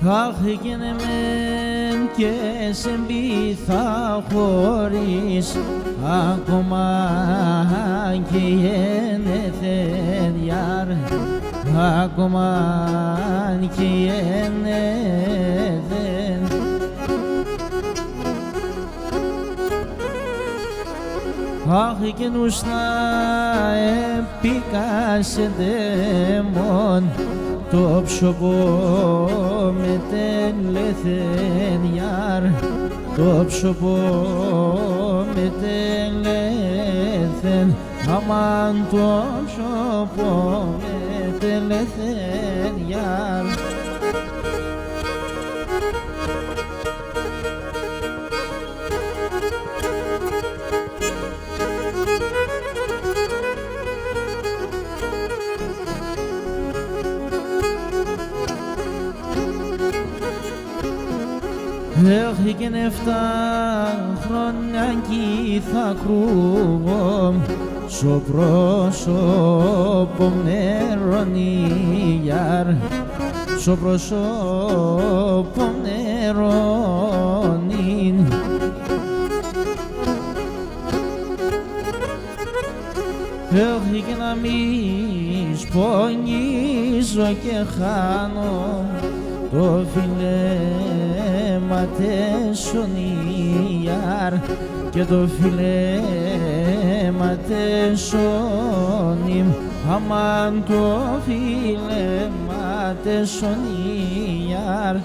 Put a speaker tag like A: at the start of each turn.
A: Αχ, γίνε μεν και σε μπει θα χωρίς ακόμα και γεννηθεν γιάρ, ακόμα και γεννηθεν. Αχ, εκείνους να επικάσετε μόν το ψωπό με τελεθεν γιάρ, το ψωπό με τελεθεν, αμάν το ψωπό με τελεθεν γιάρ. Έχει και 7 χρόνια κι θα κρούγω στο πρόσωπο νερώνει γιάρ, στο πρόσωπο νερώνει. Έχει και να μη σπονίζω και χάνω το φιλέμα τεσσονί γιάρ, και το φιλέμα τεσσονί, αμάν το φιλέμα τεσσονί γιάρ.